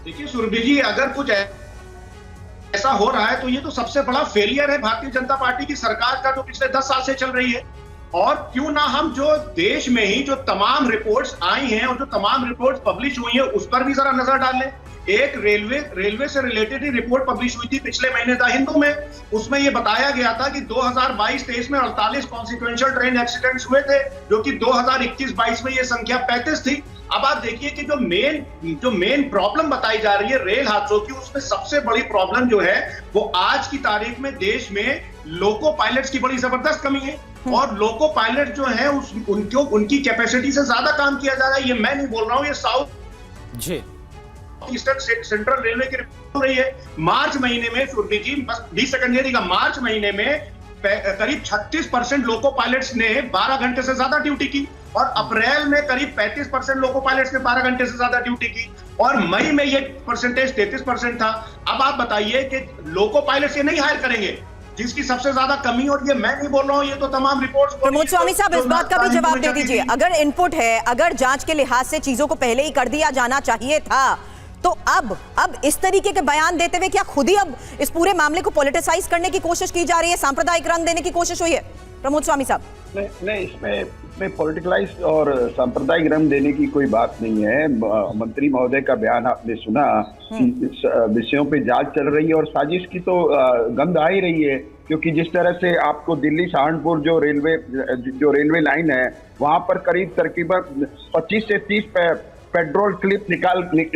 देखिए सुरभि जी, अगर कुछ ऐसा हो रहा है तो ये तो सबसे बड़ा फेलियर है भारतीय जनता पार्टी की सरकार का, जो पिछले 10 साल से चल रही है। और क्यों ना हम जो देश में ही जो तमाम रिपोर्ट्स आई हैं और जो तमाम रिपोर्ट्स पब्लिश हुई हैं उस पर भी जरा नजर डाल लें। एक रेलवे से रिलेटेड ही रिपोर्ट पब्लिश हुई थी पिछले महीने द हिंदू में। उसमें यह बताया गया था कि 2022-23 में 48 कॉन्सिक्वेंशियल ट्रेन एक्सीडेंट्स हुए थे, जो कि 2021-22 में यह संख्या 35 थी। अब आप देखिए कि जो मेन प्रॉब्लम बताई जा रही है रेल हादसों की, उसमें सबसे बड़ी प्रॉब्लम जो है वो आज की तारीख में देश में लोको पायलट्स की बड़ी जबरदस्त कमी है। और लोको पायलट जो है उनकी कैपेसिटी से ज्यादा काम किया जा रहा है। ये मैं नहीं बोल रहा हूं, ये साउथ जी ईस्टर्न सेंट्रल रेलवे की रिपोर्ट हो रही है। मार्च महीने में सुरभि जी, बस 20 सेकंड देगा, मार्च महीने में करीब 36% लोको पायलट्स ने 12 घंटे से ज्यादा ड्यूटी की और अप्रैल में करीब 35% लोको पायलट्स ने 12 घंटे से ज्यादा ड्यूटी की और मई में ये परसेंटेज 33% था। अब आप बताइए कि लोको पायलट्स ये नहीं हायर करेंगे जिसकी सबसे ज्यादा कमी, और ये मैं नहीं बोल रहा हूँ, ये तो तमाम रिपोर्ट्स। प्रमोद स्वामी साहब, इस बात का भी जवाब दे दीजिए। अगर इनपुट है, अगर जांच के लिहाज से चीजों को पहले ही कर दिया जाना चाहिए था, तो अब इस तरीके के बयान देते हुए क्या खुद ही अब इस पूरे मामले को पॉलिटिसाइज करने की कोशिश की जा रही है, सांप्रदायिक रंग देने की कोशिश हुई है? प्रमोद स्वामी साहब, नहीं, इसमें पॉलिटिकलाइज और सांप्रदायिक रंग देने की कोई बात नहीं है। मंत्री महोदय का बयान आपने सुना कि विषयों पे जांच चल रही है और साजिश की तो गंध आ ही रही है, क्योंकि जिस तरह से आपको दिल्ली सहारनपुर जो रेलवे लाइन है वहां पर करीब तकरीबन 25 से 30 पेट्रोल क्लिप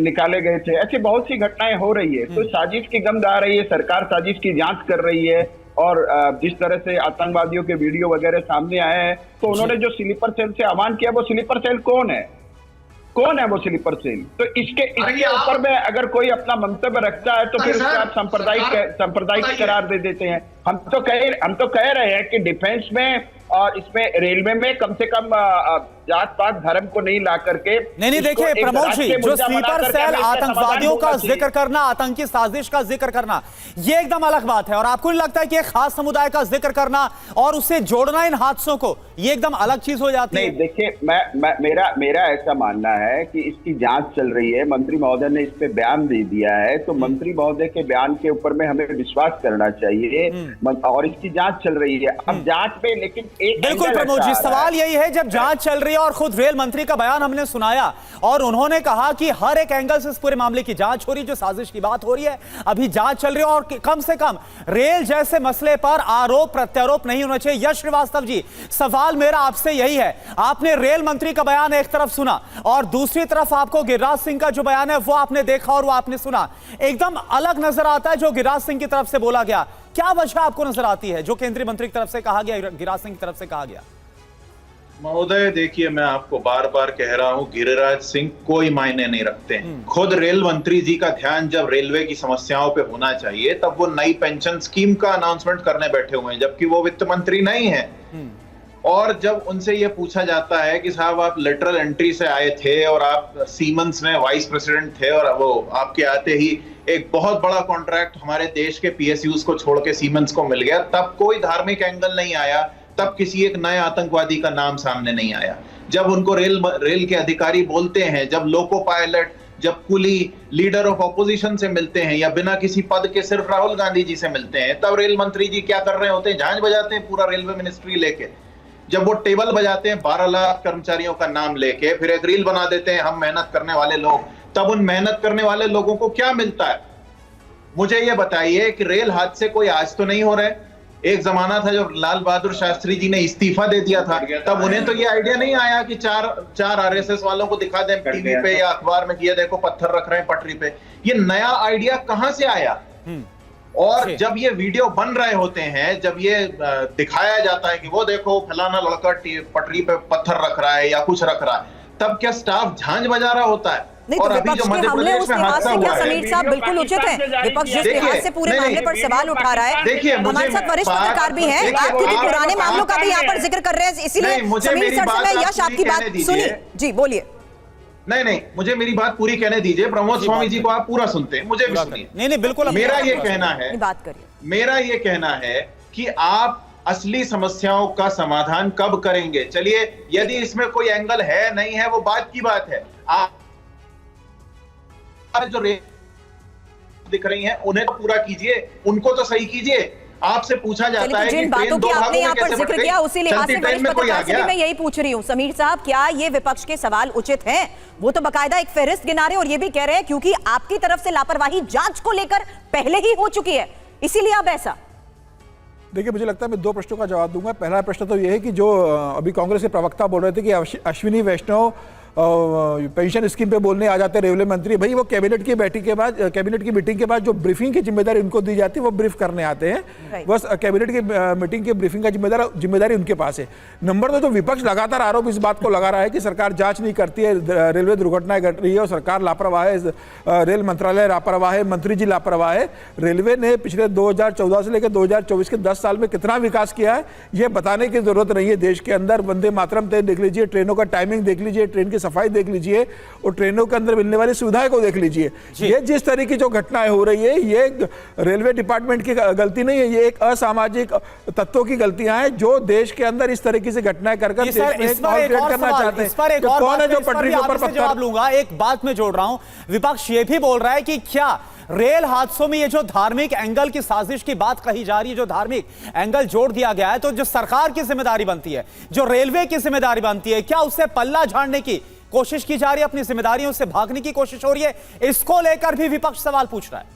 निकाले गए थे। ऐसी बहुत सी घटनाएं हो रही है। तो साजिश की गंध आ रही है, सरकार साजिश की जांच कर रही है। और जिस तरह से आतंकवादियों के वीडियो वगैरह सामने आए हैं, तो उन्होंने जो स्लीपर सेल से आह्वान किया, वो स्लीपर सेल कौन है? कौन है वो स्लीपर सेल? तो इसके ऊपर में अगर कोई अपना मंतव्य रखता है तो फिर उसको आप सांप्रदायिक करार दे देते हैं। हम तो कह रहे हैं कि डिफेंस में और इसमें रेलवे में कम से कम जात पात धर्म को नहीं ला करके नहीं देखिए प्रमोद जी, जो स्लीपर सेल आतंकवादियों का जिक्र करना, आतंकी साजिश का जिक्र करना, ये एकदम अलग बात है। और आपको नहीं लगता है कि एक खास समुदाय का जिक्र करना और उसे जोड़ना इन हादसों को, ये एकदम अलग चीज हो जाती है? नहीं देखिए, मेरा ऐसा मानना है कि इसकी जांच चल रही है। मंत्री महोदय ने इस पे बयान दे दिया है, तो मंत्री महोदय के बयान के ऊपर में हमें विश्वास करना चाहिए और इसकी जांच चल रही है। अब जांच में लेकिन बिल्कुल प्रमोद जी, सवाल यही है, जब जांच चल रही है और खुद रेल मंत्री का बयान हमने सुनाया और उन्होंने कहा कि हर एक एंगल से इस पूरे मामले की जांच हो रही, जो साजिश की बात हो रही है अभी जांच चल रही है और कम से कम रेल जैसे मसले पर आरोप प्रत्यारोप नहीं होना चाहिए। यश श्रीवास्तव जी, सवाल मेरा आपसे यही है, आपने रेल मंत्री का बयान एक तरफ सुना और दूसरी तरफ आपको गिरिराज सिंह का जो बयान है वो आपने देखा और वो आपने सुना, एकदम अलग नजर आता है जो गिरिराज सिंह की तरफ से बोला गया। क्या वजह आपको नजर आती है जो केंद्रीय मंत्री की तरफ से कहा गया, गिरिराज सिंह की तरफ से कहा गया? महोदय देखिए, मैं आपको बार बार कह रहा हूं, गिरिराज सिंह कोई मायने नहीं रखते हैं। खुद रेल मंत्री जी का ध्यान जब रेलवे की समस्याओं पे होना चाहिए तब वो नई पेंशन स्कीम का अनाउंसमेंट करने बैठे हुए हैं, जबकि वो वित्त मंत्री नहीं है। और जब उनसे ये पूछा जाता है कि साहब आप लेटरल एंट्री से आए थे और आप सीमेंस में वाइस प्रेसिडेंट थे और वो आपके आते ही एक बहुत बड़ा कॉन्ट्रैक्ट हमारे देश के पीएसयूज को छोड़ के सीमेंस को मिल गया, तब कोई धार्मिक एंगल नहीं आया, तब किसी एक नए आतंकवादी का नाम सामने नहीं आया। जब उनको रेल के अधिकारी बोलते हैं, जब लोको पायलट, जब कुली लीडर ऑफ ऑपोजिशन से मिलते हैं या बिना किसी पद के सिर्फ राहुल गांधी जी से मिलते हैं, तब रेल मंत्री जी क्या कर रहे होते हैं? झांझ बजाते हैं पूरा रेलवे मिनिस्ट्री लेके। जब वो टेबल बजाते हैं 12 लाख कर्मचारियों का नाम लेके, फिर एक रील बना देते हैं हम मेहनत करने वाले लोग, तब उन मेहनत करने वाले लोगों को क्या मिलता है? मुझे ये बताइए कि रेल हादसे कोई आज तो नहीं हो रहे। एक जमाना था जब लाल बहादुर शास्त्री जी ने इस्तीफा दे दिया था, तब उन्हें तो ये आइडिया नहीं आया कि चार आरएसएस वालों को दिखा दें टीवी पे या अखबार में कि ये देखो पत्थर रख रहे हैं पटरी पे। ये नया आइडिया कहां से आया? और जब ये वीडियो बन रहे होते हैं, जब ये दिखाया जाता है कि वो देखो फलाना लड़का पटरी पे पत्थर रख रहा है या कुछ रख रहा है, तब क्या स्टाफ झांझ बजा रहा होता है? नहीं, तो विपक्ष के हमले उस लिहाज से क्या समीर साहब बिल्कुल उचित है? विपक्ष जिस लिहाज से पूरे मामले पर सवाल उठा रहा है, हमारे साथ वरिष्ठ पत्रकार भी हैं, आप क्योंकि पुराने मामलों का भी यहाँ पर जिक्र कर रहे हैं, इसीलिए समीर सर से मैं यश आपकी बात सुनी। जी बोलिए। नहीं, मुझे मेरी बात पूरी कहने दीजिए। प्रमोद स्वामी जी को आप पूरा सुनते हैं, मुझे भी सुनिए। नहीं बिल्कुल, मेरा ये कहना है, बात करिए। मेरा ये कहना है कि आप असली समस्याओं का समाधान कब करेंगे? चलिए, यदि इसमें कोई एंगल है नहीं है वो बात की बात है। आप जो दिख रही हैं उन्हें तो पूरा कीजिए, उनको तो सही कीजिए। आपसे पूछा जाता है कि जिन बातों की आपने यहाँ पर जिक्र किया उसी लिहाज से वरिष्ठ पत्रकार से भी मैं यही पूछ रही हूँ, समीर साहब क्या ये विपक्ष के सवाल उचित हैं? वो तो बकायदा एक फहरिस्त गिना रहे और ये भी कह रहे हैं क्योंकि आपकी तरफ से लापरवाही जांच को लेकर पहले ही हो चुकी है, इसीलिए अब ऐसा। देखिए, मुझे लगता है मैं 2 प्रश्नों का जवाब दूंगा। पहला प्रश्न तो यह है कि जो अभी कांग्रेस के प्रवक्ता बोल रहे थे कि अश्विनी वैष्णव पेंशन स्कीम पे बोलने आ जाते रेलवे मंत्री, भाई वो कैबिनेट की मीटिंग के बाद जो ब्रीफिंग की जिम्मेदारी उनको दी जाती है वो ब्रीफ करने आते हैं। बस कैबिनेट की मीटिंग की ब्रीफिंग का जिम्मेदारी उनके पास है। नंबर 2, तो विपक्ष लगातार आरोप इस बात को लगा रहा है कि सरकार जांच नहीं करती है, रेलवे दुर्घटनाएं घट रही है और सरकार लापरवाह है, रेल मंत्रालय लापरवाह है, मंत्री जी लापरवाह है। रेलवे ने पिछले 2014 से लेकर 2024 के 10 साल में कितना विकास किया है ये बताने की जरूरत नहीं है। देश के अंदर वंदे मातरम ट्रेन देख लीजिए, ट्रेनों का टाइमिंग देख लीजिए, ट्रेन की सफाई देख लीजिए और ट्रेनों के अंदर मिलने वाली सुविधाएं को देख लीजिए। ये जिस तरह की जो घटनाएं हो रही है ये रेलवे डिपार्टमेंट की गलती नहीं है, ये एक असामाजिक तत्वों की गलतियां हैं जो देश के अंदर इस तरीके से घटनाएं करना चाहते हैं। कौन है जो पटरी के ऊपर जवाब लूंगा, एक बात में जोड़ रहा हूं, विपक्ष ये भी बोल रहा है कि क्या रेल हादसों में ये जो धार्मिक एंगल की साजिश की बात कही जा रही है, जो धार्मिक एंगल जोड़ दिया गया है, तो जो सरकार की जिम्मेदारी बनती है, जो रेलवे की जिम्मेदारी बनती है, क्या उससे पल्ला झाड़ने की कोशिश की जा रही है, अपनी जिम्मेदारियों से भागने की कोशिश हो रही है? इसको लेकर भी विपक्ष सवाल पूछ रहा है।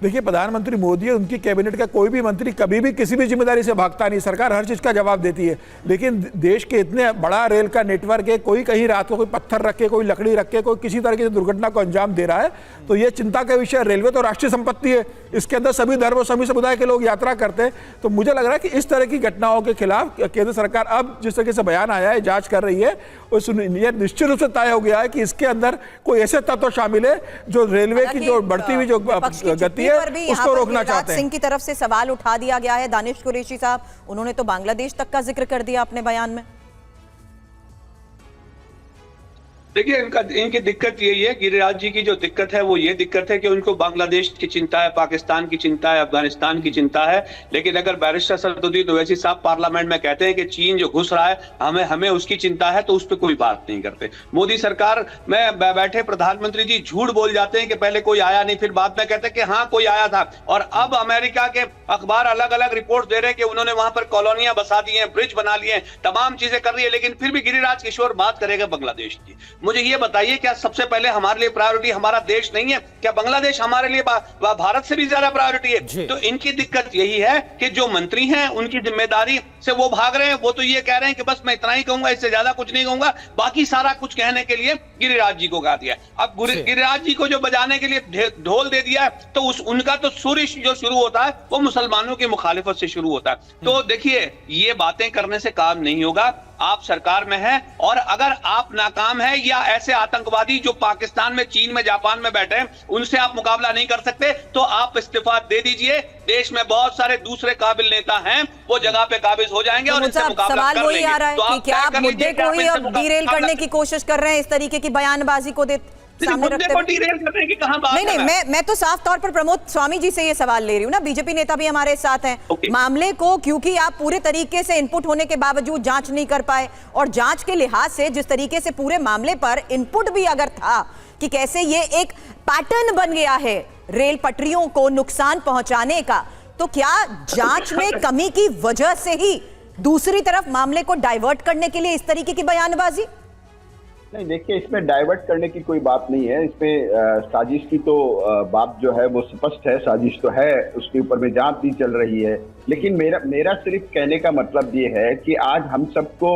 देखिए, प्रधानमंत्री मोदी और उनकी कैबिनेट का कोई भी मंत्री कभी भी किसी भी जिम्मेदारी से भागता नहीं। सरकार हर चीज़ का जवाब देती है, लेकिन देश के इतने बड़ा रेल का नेटवर्क है, कोई कहीं रात को कोई पत्थर रख के, कोई लकड़ी रख के, कोई किसी तरह की दुर्घटना को अंजाम दे रहा है, तो ये चिंता का विषय। रेलवे तो राष्ट्रीय संपत्ति है, इसके अंदर सभी धर्म और सभी समुदाय के लोग यात्रा करते हैं। तो मुझे लग रहा है कि इस तरह की घटनाओं के खिलाफ केंद्र सरकार अब जिस तरीके से बयान आया है, जांच कर रही है, यह निश्चित रूप से तय हो गया है कि इसके अंदर कोई ऐसे तत्व शामिल है जो रेलवे की जो बढ़ती हुई जो गति पर भी उसको रोकना चाहते गिरिराज सिंह की तरफ से सवाल उठा दिया गया है। दानिश कुरैशी साहब, उन्होंने तो बांग्लादेश तक का जिक्र कर दिया अपने बयान में। देखिए, इनकी दिक्कत यही है, गिरिराज जी की जो दिक्कत है वो ये दिक्कत है कि उनको बांग्लादेश की चिंता है, पाकिस्तान की चिंता है, अफगानिस्तान की चिंता है। लेकिन अगर बैरिस्टर असदुद्दीन ओवैसी साहब पार्लियामेंट में कहते हैं कि चीन जो घुस रहा है हमें उसकी चिंता है, तो उस पर कोई बात नहीं करते। मोदी सरकार में बैठे प्रधानमंत्री जी झूठ बोल जाते हैं कि पहले कोई आया नहीं, फिर बाद में कहते हैं कि हाँ कोई आया था। और अब अमेरिका के अखबार अलग अलग रिपोर्ट दे रहे हैं कि उन्होंने वहां पर कॉलोनियां बसा दी हैं, ब्रिज बना लिए, तमाम चीजें कर रही है, लेकिन फिर भी गिरिराज किशोर बात करेगा बांग्लादेश की। मुझे ये बताइए, क्या सबसे पहले हमारे लिए प्रायोरिटी हमारा देश नहीं है? क्या बांग्लादेश हमारे लिए भारत से भी ज्यादा प्रायोरिटी है? तो इनकी दिक्कत यही है कि जो मंत्री हैं उनकी जिम्मेदारी से वो भाग रहे हैं। वो तो ये कह रहे हैं कि बस मैं इतना ही कहूंगा, इससे ज्यादा कुछ नहीं कहूंगा, बाकी सारा कुछ कहने के लिए गिरिराज जी को कहा दिया। अब गिरिराज जी को जो बजाने के लिए ढोल दे दिया है, तो उनका तो सुर जो शुरू होता है वो मुसलमानों की मुखालिफत से शुरू होता है। तो देखिए, ये बातें करने से काम नहीं होगा। आप सरकार में हैं, और अगर आप नाकाम हैं या ऐसे आतंकवादी जो पाकिस्तान में, चीन में, जापान में बैठे हैं, उनसे आप मुकाबला नहीं कर सकते, तो आप इस्तीफा दे दीजिए। देश में बहुत सारे दूसरे काबिल नेता हैं, वो जगह पे काबिज हो जाएंगे और इनसे मुकाबला कर लेंगे। सवाल वही आ रहा है कि क्या आप मुद्दे को ही अब डीरेल करने की कोशिश कर रहे हैं, इस तरीके की बयानबाजी को सामने रखते हुए? नहीं, मैं तो साफ तौर पर प्रमोद स्वामी जी से ये सवाल ले रही हूँ ना, बीजेपी नेता भी हमारे साथ हैं। मामले को क्योंकि आप पूरे तरीके से इनपुट होने के बावजूद जांच नहीं कर पाए, और जांच के लिहाज से जिस तरीके से पूरे मामले पर इनपुट भी अगर था कि कैसे ये एक पैटर्न बन गया है रेल पटरियों को नुकसान पहुंचाने का, तो क्या जांच में कमी की वजह से ही दूसरी तरफ मामले को डाइवर्ट करने के लिए इस तरीके की बयानबाजी? नहीं, देखिए, इसमें डाइवर्ट करने की कोई बात नहीं है। इसमें साजिश की तो बात जो है वो स्पष्ट है, साजिश तो है, उसके ऊपर में जांच भी चल रही है। लेकिन मेरा सिर्फ कहने का मतलब ये है कि आज हम सबको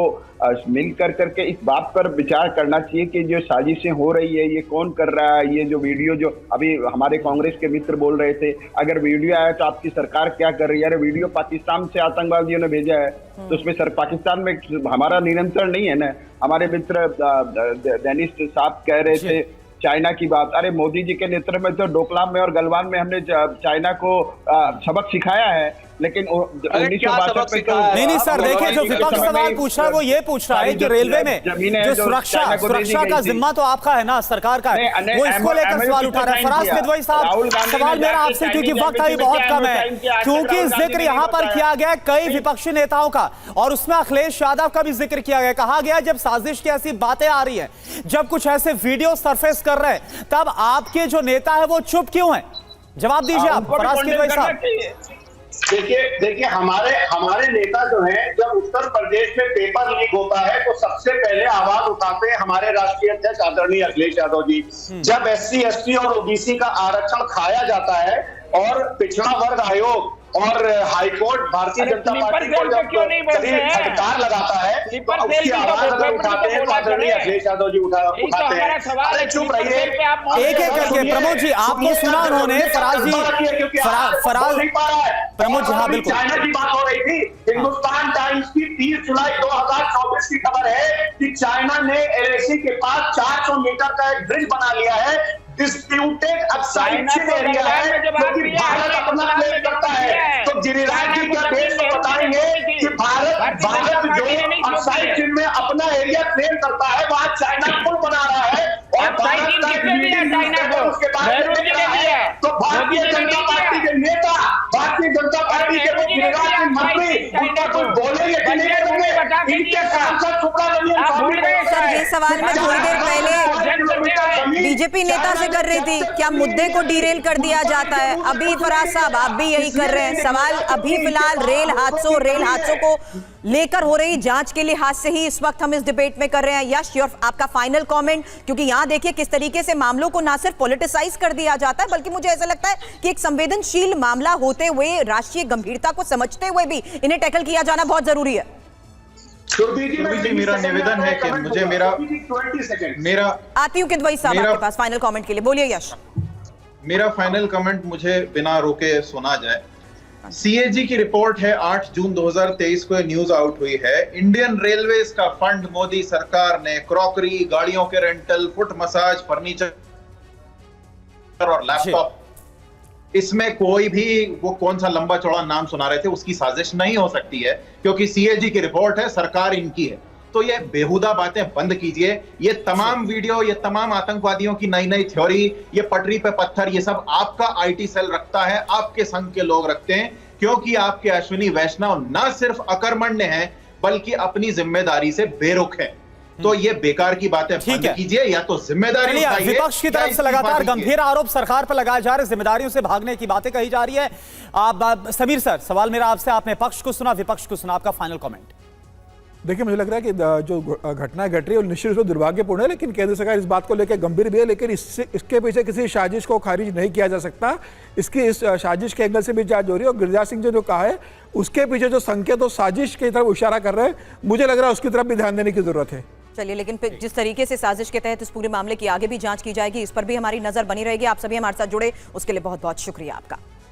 मिल करके इस बात पर विचार करना चाहिए कि जो साजिशें हो रही है ये कौन कर रहा है। ये जो वीडियो जो अभी हमारे कांग्रेस के मित्र बोल रहे थे, अगर वीडियो आया तो आपकी सरकार क्या कर रही है? अरे वीडियो पाकिस्तान से आतंकवादियों ने भेजा है, तो उसमें सर पाकिस्तान में हमारा नियंत्रण नहीं है ना। हमारे मित्र दानिश साहब कह रहे थे चाइना की बात। अरे मोदी जी के नेतृत्व में तो डोकलाम में और गलवान में हमने चाइना को सबक सिखाया है, लेकिन 1962 में तो नहीं सर, देखिए, जो विपक्ष सवाल पूछ रहा है वो ये पूछ रहा है कि रेलवे में जो सुरक्षा का जिम्मा तो आपका है ना, सरकार का है, वो इसको लेकर सवाल उठा रहा है। फराज किदवई साहब, सवाल मेरा आपसे, क्योंकि वक्त अभी बहुत कम है, क्योंकि जिक्र यहाँ पर किया गया कई विपक्षी नेताओं का, और उसमें अखिलेश यादव का भी जिक्र किया गया। कहा गया जब साजिश की ऐसी बातें आ रही है, जब कुछ ऐसे वीडियो सरफेस कर रहे हैं, तब आपके जो नेता है वो चुप क्यों है? जवाब दीजिए आप, फराज किदवई साहब। देखिए हमारे नेता जो हैं, जब उत्तर प्रदेश में पेपर लीक होता है तो सबसे पहले आवाज उठाते हैं हमारे राष्ट्रीय अध्यक्ष आदरणीय अखिलेश यादव जी। जब SC ST और OBC का आरक्षण खाया जाता है और पिछड़ा वर्ग आयोग और हाईकोर्ट भारतीय जनता पार्टी को जब फटकार लगाता है, तो उसकी आवाज अगर उठाते हैं तो आदरणीय अखिलेश यादव जी उठाते हैं। अरे चुप रहिए, एक एक करके। प्रमोद जी, आपको सुना उन्होंने, फराज जी, फराज प्रमोद जी, हाँ बिल्कुल। चाइना की बात हो रही थी, हिंदुस्तान टाइम्स की 30 जुलाई 2024 की खबर है कि चाइना ने LAC के पास 400 मीटर का एक ब्रिज बना लिया है। डिस्प्यूटेड अपसाइड एरिया है, क्योंकि भारत अपना क्लेम करता है। तो गिरिराज जी क्या देश को बताएंगे कि भारत जो अपसाइड चिन्ह में अपना एरिया क्लेम करता है, वहां चाइना पुल बना रहा है और भारत का उसके बाद तो भारतीय जनता पार्टी के नेता, भारतीय जनता पार्टी के गिरिराज मंत्री उनका कुछ बोलेंगे कि नहीं बोलेंगे? सर, ये सवाल मैं थोड़ी देर पहले बीजेपी नेता से कर रही थी, क्या मुद्दे को डीरेल कर दिया जाता है? अभी फराज साहब आप भी यही कर रहे हैं। सवाल अभी फिलहाल रेल हादसों को लेकर हो रही जांच के लिहाज से ही इस वक्त हम इस डिबेट में कर रहे हैं। यश, आपका फाइनल कमेंट, क्योंकि यहां देखिए किस तरीके से मामलों को ना सिर्फ पॉलिटिसाइज कर दिया जाता है, बल्कि मुझे ऐसा लगता है कि एक संवेदनशील मामला होते हुए, राष्ट्रीय गंभीरता को समझते हुए भी इन्हें टैकल किया जाना बहुत जरूरी है। मेरा निवेदन है कि मुझे मेरा आती हूँ किदवई साहब आपके पास फाइनल कमेंट के लिए। बोलिए यश। मेरा फाइनल कमेंट मुझे बिना रोके सुना जाए। सीएजी की रिपोर्ट है, 8 जून 2023 को न्यूज आउट हुई है। इंडियन रेलवेज का फंड मोदी सरकार ने क्रॉकरी, गाड़ियों के रेंटल, फुट मसाज, फर्नीचर और लैपटॉप, इसमें कोई भी वो कौन सा लंबा चौड़ा नाम सुना रहे थे उसकी साजिश नहीं हो सकती है, क्योंकि सीएजी की रिपोर्ट है, सरकार इनकी है। तो ये बेहुदा बातें बंद कीजिए। ये तमाम वीडियो, ये तमाम आतंकवादियों की नई नई थ्योरी, ये पटरी पे पत्थर, ये सब आपका आईटी सेल रखता है, आपके संघ के लोग रखते हैं, क्योंकि आपके अश्विनी वैष्णव ना सिर्फ अकर्मण्य हैं बल्कि अपनी जिम्मेदारी से बेरुख हैं। तो ये बेकार की बातें बंद कीजिए, या तो जिम्मेदारी उठाइए। विपक्ष की तरफ से लगातार गंभीर आरोप सरकार पर लगाए जा रहे, जिम्मेदारियों से भागने की बातें कही जा रही है। आप समीर सर, सवाल मेरा आपसे, आपने पक्ष को सुना, विपक्ष को सुना, आपका फाइनल कमेंट। देखिए, मुझे लग रहा है कि जो घटना घट रही है वो निश्चित रूप से दुर्भाग्यपूर्ण है, लेकिन केंद्र सरकार इस बात को लेकर गंभीर भी है, लेकिन इसके पीछे किसी साजिश को खारिज नहीं किया जा सकता। इस साजिश के एंगल से भी जांच हो रही है, और गिरिराज सिंह जी जो कहा है उसके पीछे जो संकेत और साजिश की तरफ इशारा कर रहे हैं, मुझे लग रहा है उसकी तरफ भी ध्यान देने की जरूरत है। चलिए, लेकिन फिर जिस तरीके से साजिश के तहत इस पूरे मामले की आगे भी जांच की जाएगी, इस पर भी हमारी नजर बनी रहेगी। आप सभी हमारे साथ जुड़े उसके लिए बहुत बहुत शुक्रिया आपका।